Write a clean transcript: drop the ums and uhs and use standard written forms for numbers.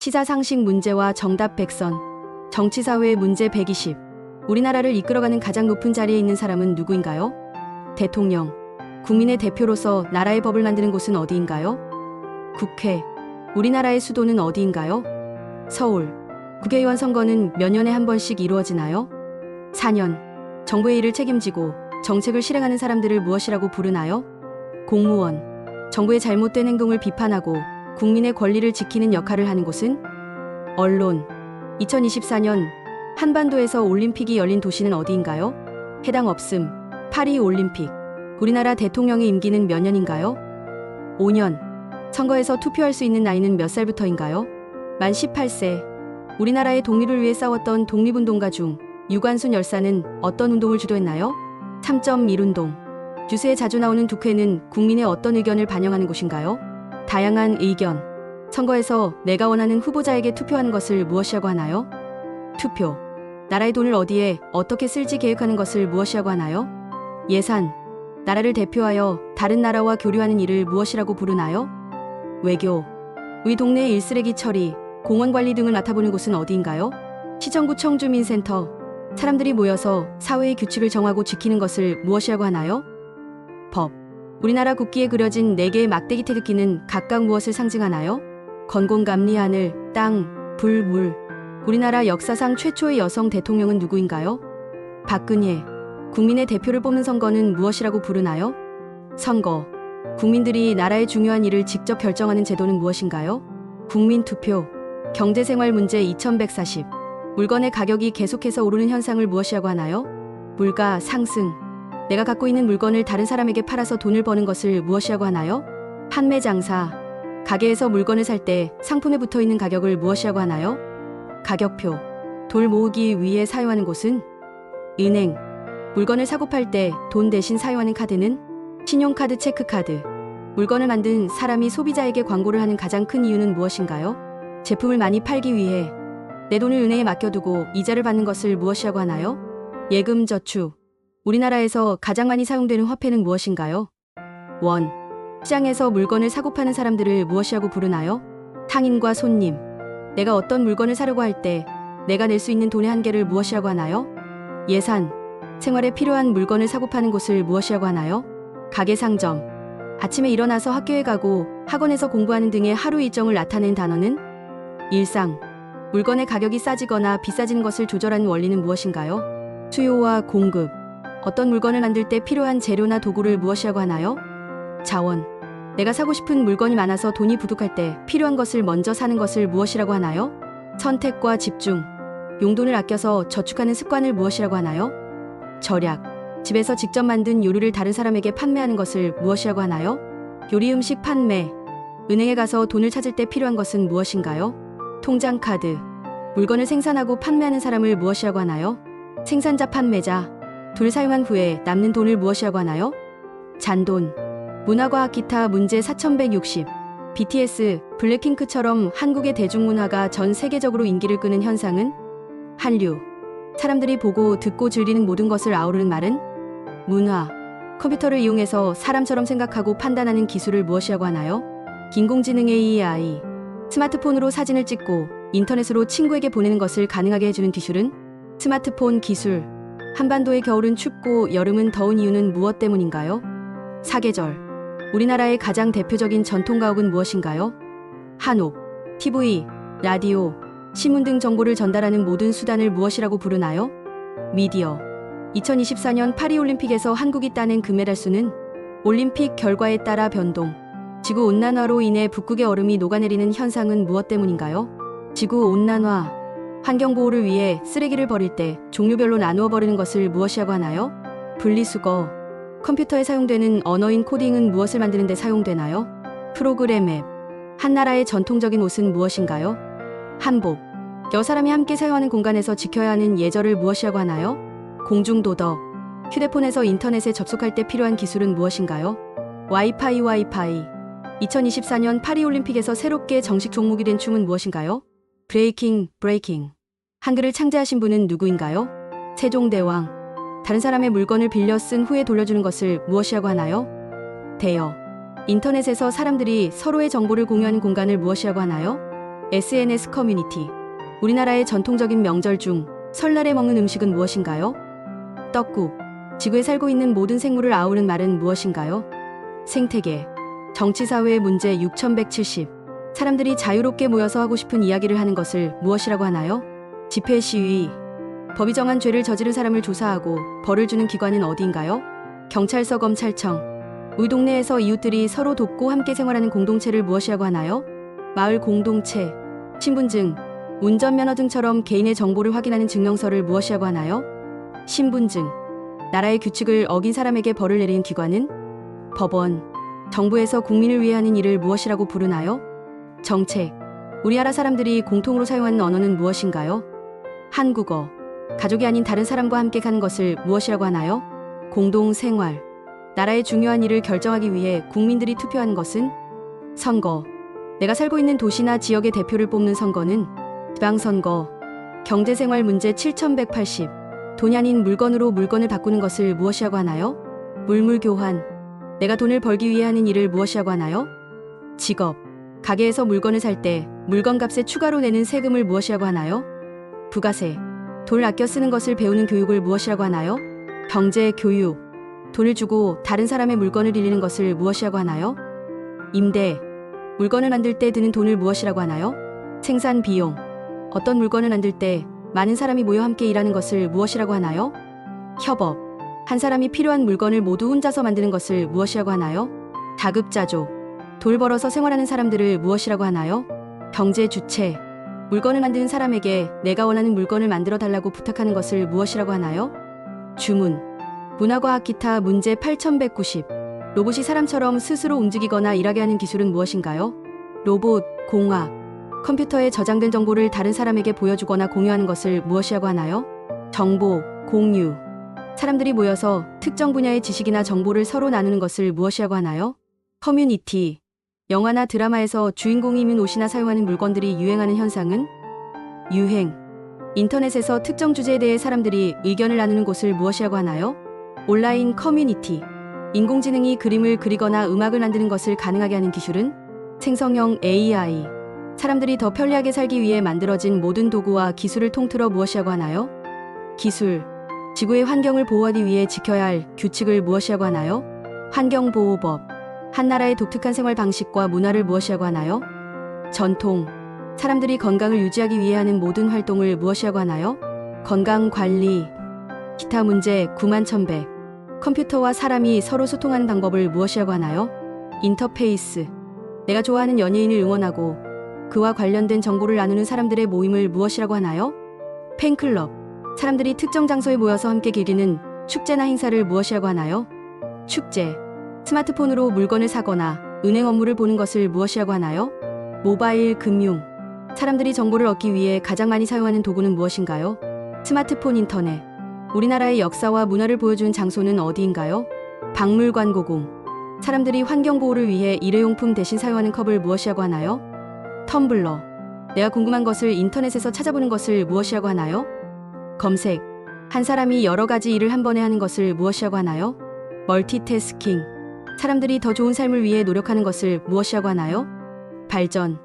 시사상식 문제와 정답 100선. 정치사회 문제 120. 우리나라를 이끌어가는 가장 높은 자리에 있는 사람은 누구인가요? 대통령. 국민의 대표로서 나라의 법을 만드는 곳은 어디인가요? 국회. 우리나라의 수도는 어디인가요? 서울. 국회의원 선거는 몇 년에 한 번씩 이루어지나요? 4년. 정부의 일을 책임지고 정책을 실행하는 사람들을 무엇이라고 부르나요? 공무원. 정부의 잘못된 행동을 비판하고 국민의 권리를 지키는 역할을 하는 곳은? 언론. 2024년 한반도에서 올림픽이 열린 도시는 어디인가요? 해당 없음. 파리 올림픽. 우리나라 대통령의 임기는 몇 년인가요? 5년. 선거에서 투표할 수 있는 나이는 몇 살부터인가요? 만 18세. 우리나라의 독립을 위해 싸웠던 독립운동가 중 유관순 열사는 어떤 운동을 주도했나요? 3.1운동. 뉴스에 자주 나오는 국회는 국민의 어떤 의견을 반영하는 곳인가요? 다양한 의견. 선거에서 내가 원하는 후보자에게 투표하는 것을 무엇이라고 하나요? 투표. 나라의 돈을 어디에 어떻게 쓸지 계획하는 것을 무엇이라고 하나요? 예산. 나라를 대표하여 다른 나라와 교류하는 일을 무엇이라고 부르나요? 외교. 우리 동네의 일쓰레기 처리, 공원 관리 등을 맡아보는 곳은 어디인가요? 시청구청 주민센터. 사람들이 모여서 사회의 규칙을 정하고 지키는 것을 무엇이라고 하나요? 법. 우리나라 국기에 그려진 4개의 막대기 태극기는 각각 무엇을 상징하나요? 건공감리 하늘, 땅, 불, 물. 우리나라 역사상 최초의 여성 대통령은 누구인가요? 박근혜. 국민의 대표를 뽑는 선거는 무엇이라고 부르나요? 선거. 국민들이 나라의 중요한 일을 직접 결정하는 제도는 무엇인가요? 국민투표. 경제생활 문제 2140. 물건의 가격이 계속해서 오르는 현상을 무엇이라고 하나요? 물가 상승. 내가 갖고 있는 물건을 다른 사람에게 팔아서 돈을 버는 것을 무엇이라고 하나요? 판매 장사. 가게에서 물건을 살 때 상품에 붙어있는 가격을 무엇이라고 하나요? 가격표. 돌 모으기 위해 사용하는 곳은? 은행. 물건을 사고 팔 때 돈 대신 사용하는 카드는? 신용카드, 체크카드. 물건을 만든 사람이 소비자에게 광고를 하는 가장 큰 이유는 무엇인가요? 제품을 많이 팔기 위해. 내 돈을 은행에 맡겨두고 이자를 받는 것을 무엇이라고 하나요? 예금, 저축. 우리나라에서 가장 많이 사용되는 화폐는 무엇인가요? 원. 시장에서 물건을 사고 파는 사람들을 무엇이라고 부르나요? 상인과 손님. 내가 어떤 물건을 사려고 할 때 내가 낼 수 있는 돈의 한계를 무엇이라고 하나요? 예산. 생활에 필요한 물건을 사고 파는 곳을 무엇이라고 하나요? 가게, 상점. 아침에 일어나서 학교에 가고 학원에서 공부하는 등의 하루 일정을 나타낸 단어는? 일상. 물건의 가격이 싸지거나 비싸지는 것을 조절하는 원리는 무엇인가요? 수요와 공급. 어떤 물건을 만들 때 필요한 재료나 도구를 무엇이라고 하나요? 자원. 내가 사고 싶은 물건이 많아서 돈이 부족할 때 필요한 것을 먼저 사는 것을 무엇이라고 하나요? 선택과 집중. 용돈을 아껴서 저축하는 습관을 무엇이라고 하나요? 절약. 집에서 직접 만든 요리를 다른 사람에게 판매하는 것을 무엇이라고 하나요? 요리 음식 판매. 은행에 가서 돈을 찾을 때 필요한 것은 무엇인가요? 통장 카드. 물건을 생산하고 판매하는 사람을 무엇이라고 하나요? 생산자, 판매자. 돈을 사용한 후에 남는 돈을 무엇이라고 하나요? 잔돈. 문화과학 기타 문제 4160. BTS, 블랙핑크처럼 한국의 대중문화가 전 세계적으로 인기를 끄는 현상은? 한류. 사람들이 보고 듣고 즐기는 모든 것을 아우르는 말은? 문화. 컴퓨터를 이용해서 사람처럼 생각하고 판단하는 기술을 무엇이라고 하나요? 인공지능 AI. 스마트폰으로 사진을 찍고 인터넷으로 친구에게 보내는 것을 가능하게 해주는 기술은? 스마트폰 기술. 한반도의 겨울은 춥고 여름은 더운 이유는 무엇 때문인가요? 사계절. 우리나라의 가장 대표적인 전통가옥은 무엇인가요? 한옥. TV, 라디오, 신문 등 정보를 전달하는 모든 수단을 무엇이라고 부르나요? 미디어. 2024년 파리올림픽에서 한국이 따낸 금메달 수는? 올림픽 결과에 따라 변동. 지구온난화로 인해 북극의 얼음이 녹아내리는 현상은 무엇 때문인가요? 지구온난화. 환경보호를 위해 쓰레기를 버릴 때 종류별로 나누어 버리는 것을 무엇이라고 하나요? 분리수거. 컴퓨터에 사용되는 언어인 코딩은 무엇을 만드는 데 사용되나요? 프로그램 앱. 한 나라의 전통적인 옷은 무엇인가요? 한복. 여러 사람이 함께 사용하는 공간에서 지켜야 하는 예절을 무엇이라고 하나요? 공중도덕. 휴대폰에서 인터넷에 접속할 때 필요한 기술은 무엇인가요? 와이파이. 2024년 파리올림픽에서 새롭게 정식 종목이 된 춤은 무엇인가요? 브레이킹. 한글을 창제하신 분은 누구인가요? 세종대왕. 다른 사람의 물건을 빌려 쓴 후에 돌려주는 것을 무엇이라고 하나요? 대여. 인터넷에서 사람들이 서로의 정보를 공유하는 공간을 무엇이라고 하나요? SNS 커뮤니티. 우리나라의 전통적인 명절 중 설날에 먹는 음식은 무엇인가요? 떡국. 지구에 살고 있는 모든 생물을 아우른 말은 무엇인가요? 생태계. 정치사회의 문제 6170. 사람들이 자유롭게 모여서 하고 싶은 이야기를 하는 것을 무엇이라고 하나요? 집회 시위. 법이 정한 죄를 저지른 사람을 조사하고 벌을 주는 기관은 어디인가요? 경찰서 검찰청. 우리 동네에서 이웃들이 서로 돕고 함께 생활하는 공동체를 무엇이라고 하나요? 마을 공동체. 신분증. 운전면허증처럼 개인의 정보를 확인하는 증명서를 무엇이라고 하나요? 신분증. 나라의 규칙을 어긴 사람에게 벌을 내리는 기관은? 법원. 정부에서 국민을 위해 하는 일을 무엇이라고 부르나요? 정책. 우리나라 사람들이 공통으로 사용하는 언어는 무엇인가요? 한국어. 가족이 아닌 다른 사람과 함께 가는 것을 무엇이라고 하나요? 공동생활. 나라의 중요한 일을 결정하기 위해 국민들이 투표하는 것은? 선거. 내가 살고 있는 도시나 지역의 대표를 뽑는 선거는? 지방선거. 경제생활 문제 7180. 돈이 아닌 물건으로 물건을 바꾸는 것을 무엇이라고 하나요? 물물교환. 내가 돈을 벌기 위해 하는 일을 무엇이라고 하나요? 직업. 가게에서 물건을 살 때 물건값에 추가로 내는 세금을 무엇이라고 하나요? 부가세. 돈을 아껴 쓰는 것을 배우는 교육을 무엇이라고 하나요? 경제교육. 돈을 주고 다른 사람의 물건을 빌리는 것을 무엇이라고 하나요? 임대. 물건을 만들 때 드는 돈을 무엇이라고 하나요? 생산 비용. 어떤 물건을 만들 때 많은 사람이 모여 함께 일하는 것을 무엇이라고 하나요? 협업. 한 사람이 필요한 물건을 모두 혼자서 만드는 것을 무엇이라고 하나요? 자급자족. 돈을 벌어서 생활하는 사람들을 무엇이라고 하나요? 경제 주체. 물건을 만드는 사람에게 내가 원하는 물건을 만들어 달라고 부탁하는 것을 무엇이라고 하나요? 주문. 문화과학 기타 문제 8190. 로봇이 사람처럼 스스로 움직이거나 일하게 하는 기술은 무엇인가요? 로봇, 공학. 컴퓨터에 저장된 정보를 다른 사람에게 보여주거나 공유하는 것을 무엇이라고 하나요? 정보, 공유. 사람들이 모여서 특정 분야의 지식이나 정보를 서로 나누는 것을 무엇이라고 하나요? 커뮤니티. 영화나 드라마에서 주인공이 입는 옷이나 사용하는 물건들이 유행하는 현상은? 유행. 인터넷에서 특정 주제에 대해 사람들이 의견을 나누는 곳을 무엇이라고 하나요? 온라인 커뮤니티. 인공지능이 그림을 그리거나 음악을 만드는 것을 가능하게 하는 기술은? 생성형 AI. 사람들이 더 편리하게 살기 위해 만들어진 모든 도구와 기술을 통틀어 무엇이라고 하나요? 기술. 지구의 환경을 보호하기 위해 지켜야 할 규칙을 무엇이라고 하나요? 환경보호법. 한 나라의 독특한 생활 방식과 문화를 무엇이라고 하나요? 전통. 사람들이 건강을 유지하기 위해 하는 모든 활동을 무엇이라고 하나요? 건강관리. 기타 문제 91,100. 컴퓨터와 사람이 서로 소통하는 방법을 무엇이라고 하나요? 인터페이스. 내가 좋아하는 연예인을 응원하고 그와 관련된 정보를 나누는 사람들의 모임을 무엇이라고 하나요? 팬클럽. 사람들이 특정 장소에 모여서 함께 즐기는 축제나 행사를 무엇이라고 하나요? 축제. 스마트폰으로 물건을 사거나 은행 업무를 보는 것을 무엇이라고 하나요? 모바일 금융. 사람들이 정보를 얻기 위해 가장 많이 사용하는 도구는 무엇인가요? 스마트폰 인터넷. 우리나라의 역사와 문화를 보여주는 장소는 어디인가요? 박물관 고궁. 사람들이 환경보호를 위해 일회용품 대신 사용하는 컵을 무엇이라고 하나요? 텀블러. 내가 궁금한 것을 인터넷에서 찾아보는 것을 무엇이라고 하나요? 검색. 한 사람이 여러 가지 일을 한 번에 하는 것을 무엇이라고 하나요? 멀티태스킹. 사람들이 더 좋은 삶을 위해 노력하는 것을 무엇이라고 하나요? 발전.